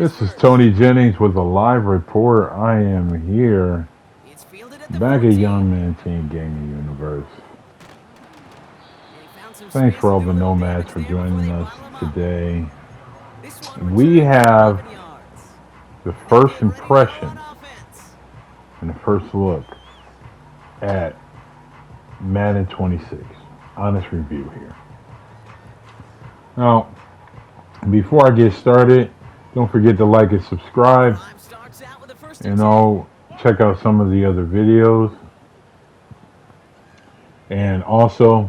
This is Tony Jennings with a live report. I am here back at Young Man Team Gaming Universe. Thanks for all the nomads for joining us today. We have the first impression and the first look at Madden 26. Honest review here. Now, before I get started, don't forget to like and subscribe. Check out some of the other videos. And also,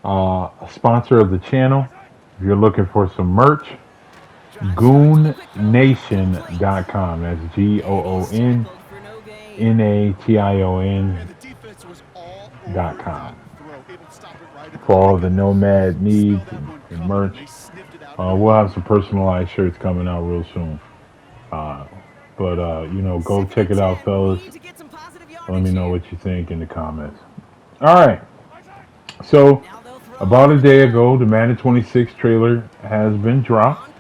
a sponsor of the channel, if you're looking for some merch, goonnation.com. That's GOONNATION.com. For all the nomad needs and merch. We'll have some personalized shirts coming out real soon. Go check it out, fellas. Let me know what you think in the comments. All right. So, about a day ago, the Madden 26 trailer has been dropped.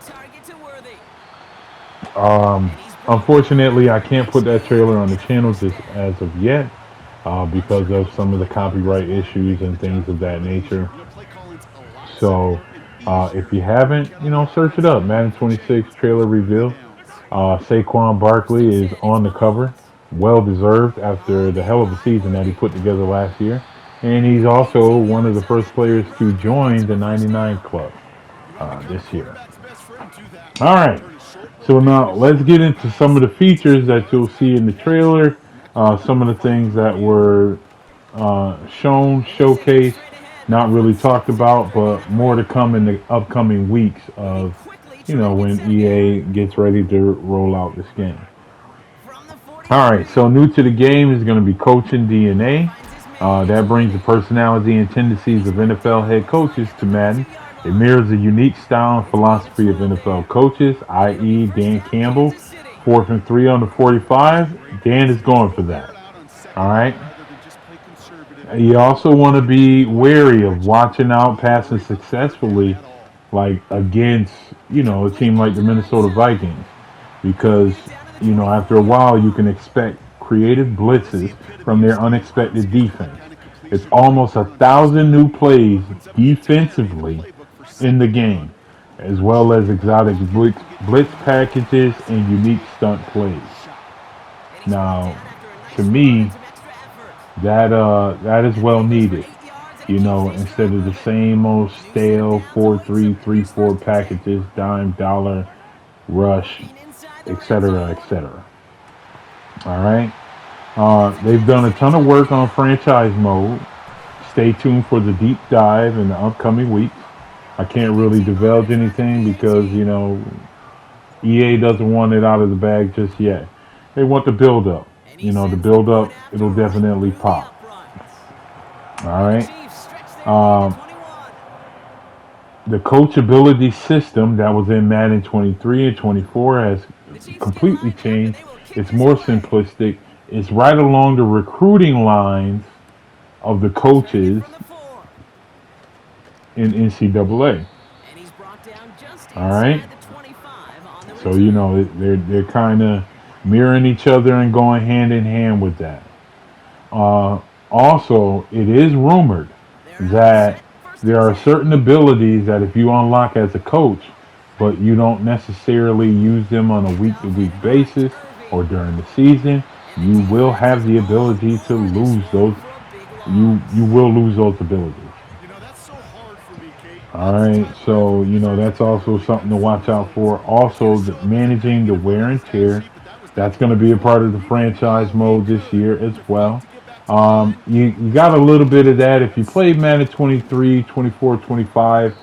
Unfortunately, I can't put that trailer on the channel just as of yet because of some of the copyright issues and things of that nature. So, if you haven't, search it up. Madden 26 trailer reveal. Saquon Barkley is on the cover. Well deserved after the hell of a season that he put together last year. And he's also one of the first players to join the 99 Club this year. All right. So now let's get into some of the features that you'll see in the trailer. Some of the things that were showcased, not really talked about, but more to come in the upcoming weeks of, when EA gets ready to roll out this game. All right, so new to the game is going to be coaching DNA. That brings the personality and tendencies of NFL head coaches to Madden. It mirrors the unique style and philosophy of NFL coaches, i.e. Dan Campbell, 4th and 3 on the 45. Dan is going for that. All right. You also want to be wary of watching out passing successfully, like against, a team like the Minnesota Vikings, because, after a while you can expect creative blitzes from their unexpected defense. It's almost 1,000 new plays defensively in the game, as well as exotic blitz packages and unique stunt plays. Now, to me, that is well needed. Instead of the same old stale 4-3-3-4 packages, dime, dollar, rush, etc., etc. All right. They've done a ton of work on franchise mode. Stay tuned for the deep dive in the upcoming weeks. I can't really divulge anything because, EA doesn't want it out of the bag just yet. They want the build up. The build up, it'll definitely pop. All right. The coachability system that was in Madden 23 and 24 has completely changed. It's more simplistic. It's right along the recruiting lines of the coaches in NCAA. All right. So they're kind of mirroring each other and going hand in hand with that. Also, it is rumored that there are certain abilities that if you unlock as a coach, but you don't necessarily use them on a week-to-week basis or during the season, you will have the ability to lose those. You will lose those abilities. All right, so that's also something to watch out for. Also, managing the wear and tear, that's going to be a part of the franchise mode this year as well. You got a little bit of that if you played Madden 23, 24, 25.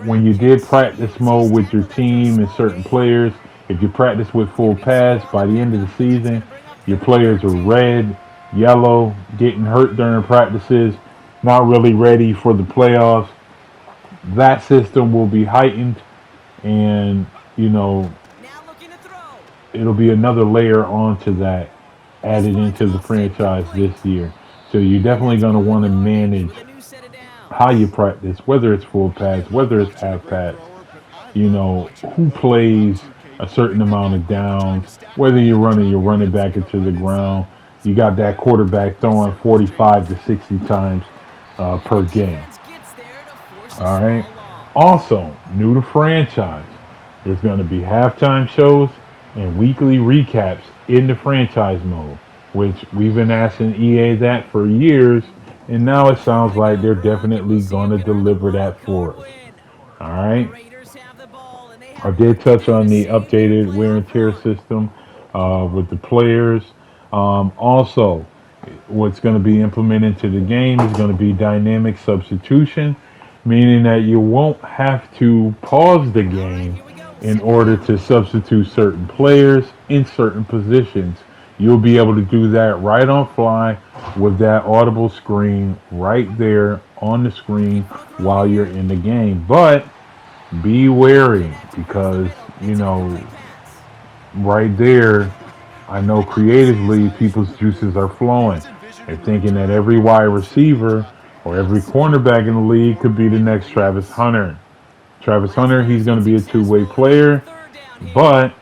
When you did practice mode with your team and certain players, if you practice with full pass, by the end of the season, your players are red, yellow, getting hurt during practices, not really ready for the playoffs. That system will be heightened, and it'll be another layer onto that added into the franchise this year. So you're definitely going to want to manage how you practice, whether it's full pads, whether it's half pads, who plays a certain amount of downs. Whether you're running your running back into the ground, you got that quarterback throwing 45 to 60 times per game. All right. Also, new to franchise, there's going to be halftime shows and weekly recaps in the franchise mode, which we've been asking EA that for years, and now it sounds like they're definitely going to deliver that for us. All right. I did touch on the updated wear and tear system with the players. Also, what's going to be implemented to the game is going to be dynamic substitution, meaning that you won't have to pause the game in order to substitute certain players in certain positions. You'll be able to do that right on fly with that audible screen right there on the screen while you're in the game. But be wary because, you know, right there, I know creatively people's juices are flowing. They're thinking that every wide receiver or every cornerback in the league could be the next Travis Hunter. Travis Hunter, he's going to be a two-way player, but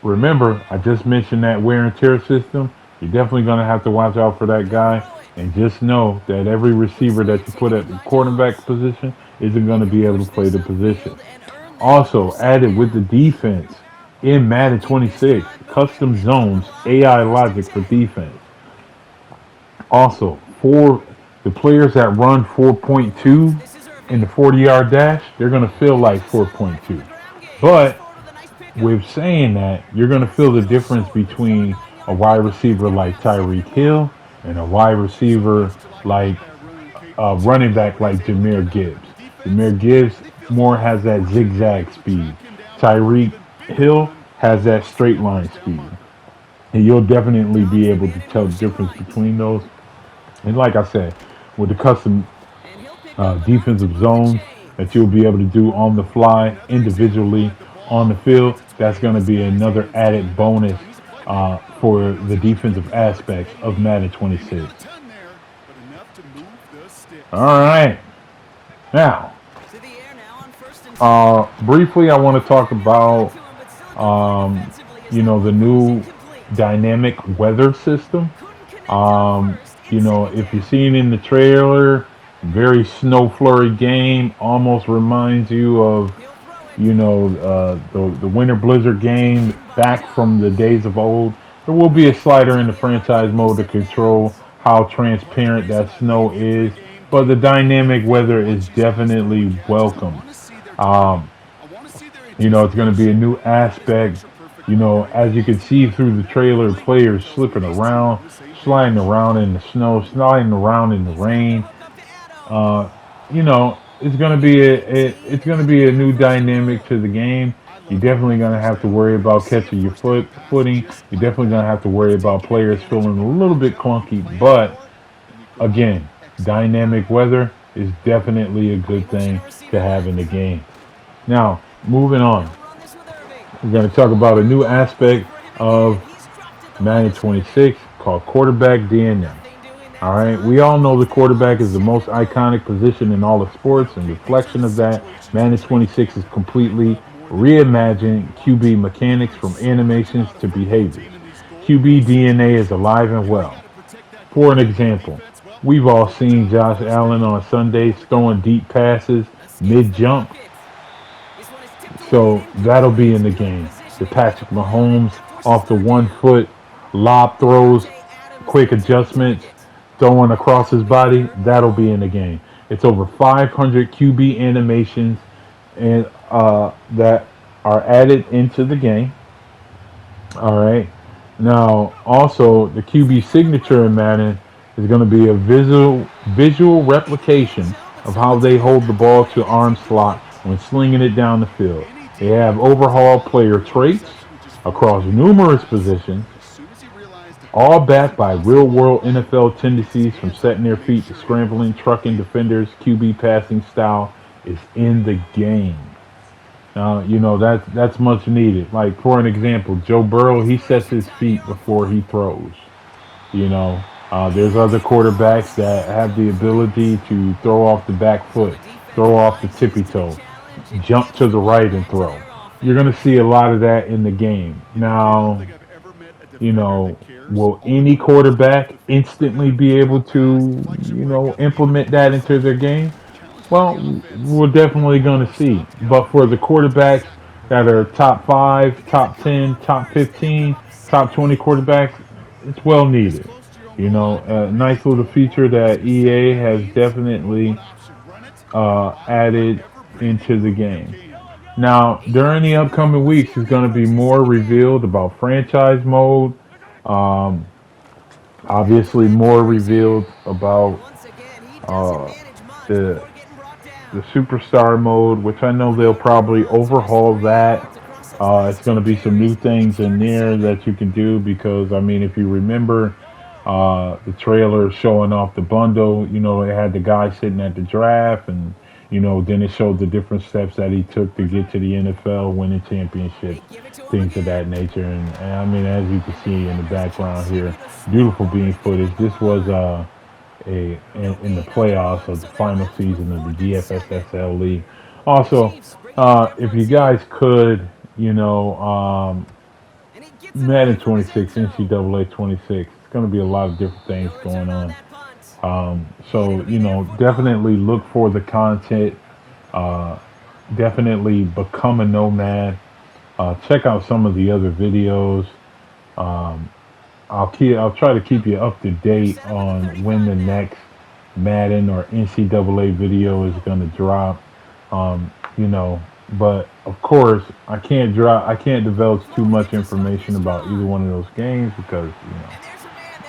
remember, I just mentioned that wear and tear system. You're definitely going to have to watch out for that guy, and just know that every receiver that you put at the quarterback position isn't going to be able to play the position. Also, added with the defense in Madden 26, custom zones, AI logic for defense. Also, for the players that run 4.2 in the 40-yard dash, they're going to feel like 4.2. But with saying that, you're going to feel the difference between a wide receiver like Tyreek Hill and a wide receiver like a running back like Jameer Gibbs. Jameer Gibbs more has that zigzag speed. Tyreek Hill has that straight line speed. And you'll definitely be able to tell the difference between those. And like I said, with the custom defensive zones that you'll be able to do on the fly individually on the field, that's going to be another added bonus for the defensive aspects of Madden 26. All right. Now, briefly, I want to talk about, the new dynamic weather system. If you're seeing in the trailer, very snow flurry game, almost reminds you of, the Winter Blizzard game back from the days of old. There will be a slider in the franchise mode to control how transparent that snow is, but the dynamic weather is definitely welcome. Um, it's going to be a new aspect. As you can see through the trailer, players slipping around, sliding around in the snow, sliding around in the rain. Uh, it's going to be it's going to be a new dynamic to the game. You're definitely going to have to worry about catching your footing. You're definitely going to have to worry about players feeling a little bit clunky. But again, dynamic weather is definitely a good thing to have in the game. Now, moving on, we're going to talk about a new aspect of Madden 26 called quarterback DNA. All right, we all know the quarterback is the most iconic position in all of sports, and reflection of that, Madden 26 is completely reimagined QB mechanics from animations to behaviors. QB DNA is alive and well. For an example, we've all seen Josh Allen on Sundays throwing deep passes mid-jump, so that'll be in the game. The Patrick Mahomes off the 1 foot lob throws, quick adjustments, throwing across his body, that'll be in the game. It's over 500 QB animations and that are added into the game. All right. Now, also the QB signature in Madden is going to be a visual replication of how they hold the ball to arm slot when slinging it down the field. They have overhaul player traits across numerous positions, all backed by real-world NFL tendencies from setting their feet to scrambling, trucking defenders. QB passing style is in the game. Now, that's much needed. Like, for an example, Joe Burrow, he sets his feet before he throws. There's other quarterbacks that have the ability to throw off the back foot, throw off the tippy toe, jump to the right and throw. you're going to see a lot of that in the game. Now, will any quarterback instantly be able to, implement that into their game? Well, we're definitely going to see. But for the quarterbacks that are top 5, top 10, top 15, top 20 quarterbacks, it's well needed. A nice little feature that EA has definitely added into the game. Now, during the upcoming weeks, is going to be more revealed about franchise mode. Um, Obviously, more revealed about uh, the the superstar mode, which I know they'll probably overhaul that. It's going to be some new things in there that you can do because, I mean, if you remember the trailer showing off the bundle, it had the guy sitting at the draft, and then it showed the different steps that he took to get to the NFL, winning championships, things of that nature. And I mean, as you can see in the background here, beautiful beam footage. This was in the playoffs of the final season of the DFSSL league. Also, if you guys could, Madden 26, NCAA 26, it's going to be a lot of different things going on. So, definitely look for the content. Uh, Definitely become a nomad. Check out some of the other videos. Um, I'll try to keep you up to date on when the next Madden or NCAA video is going to drop. Um, you know, but of course I can't divulge too much information about either one of those games because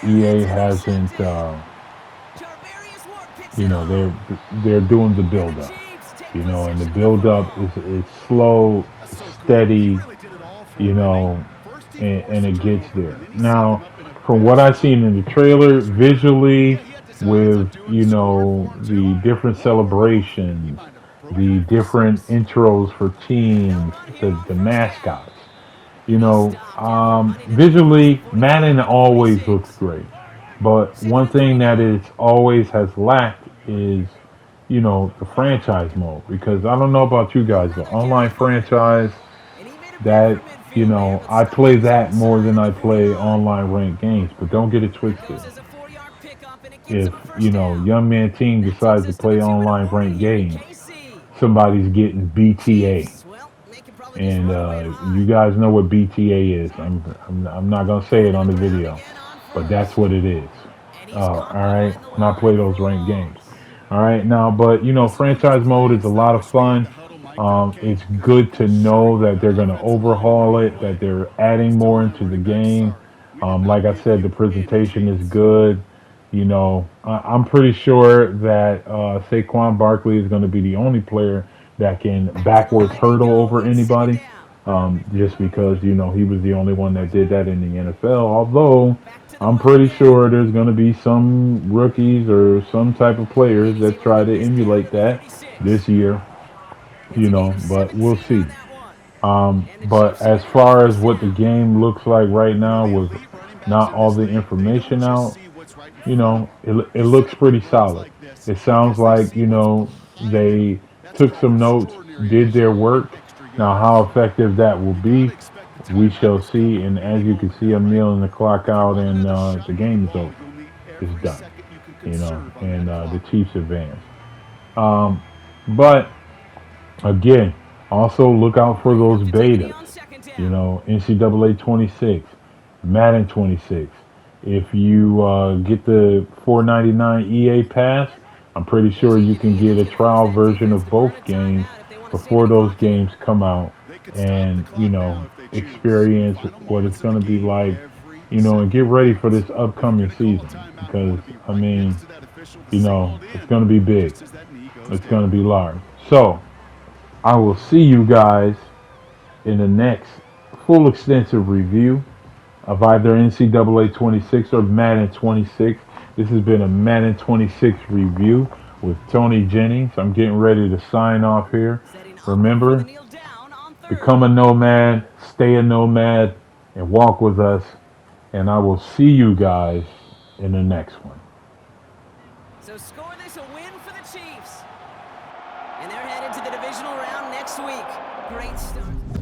EA hasn't they're doing the build up. And the build up is slow, steady, you know, and it gets there. Now, from what I've seen in the trailer, visually, with the different celebrations, the different intros for teams, the mascots, visually, Madden always looks great. But one thing that it always has lacked is the franchise mode because I don't know about you guys, but online franchise that I play that more than I play online ranked games. But don't get it twisted. If young man team decides to play online ranked games, somebody's getting BTA, and you guys know what BTA is. I'm not gonna say it on the video, but that's what it is. All right, not play those ranked games. All right, now, but franchise mode is a lot of fun. It's good to know that they're going to overhaul it, that they're adding more into the game. Like I said, the presentation is good. I'm pretty sure that Saquon Barkley is going to be the only player that can backwards hurdle over anybody. Just because he was the only one that did that in the NFL. Although I'm pretty sure there's going to be some rookies or some type of players that try to emulate that this year. But we'll see. But as far as what the game looks like right now, with not all the information out, it looks pretty solid. It sounds like they took some notes, did their work. Now, how effective that will be, we shall see. And as you can see, I'm kneeling the clock out, and the game is over. It's done. And the Chiefs advance. Um, but again, also look out for those betas. NCAA 26, Madden 26. If you get the 4.99 EA pass, I'm pretty sure you can get a trial version of both games before those games come out, and experience what it's going to be like, and get ready for this upcoming season because I mean, it's going to be big. It's going to be large. So I will see you guys in the next full extensive review of either NCAA 26 or Madden 26. This has been a Madden 26 review with Tony Jennings. I'm getting ready to sign off here. Remember, become a nomad, stay a nomad, and walk with us. And I will see you guys in the next one. So score this a win for the Chiefs. And they're headed to the divisional round next week. Great start.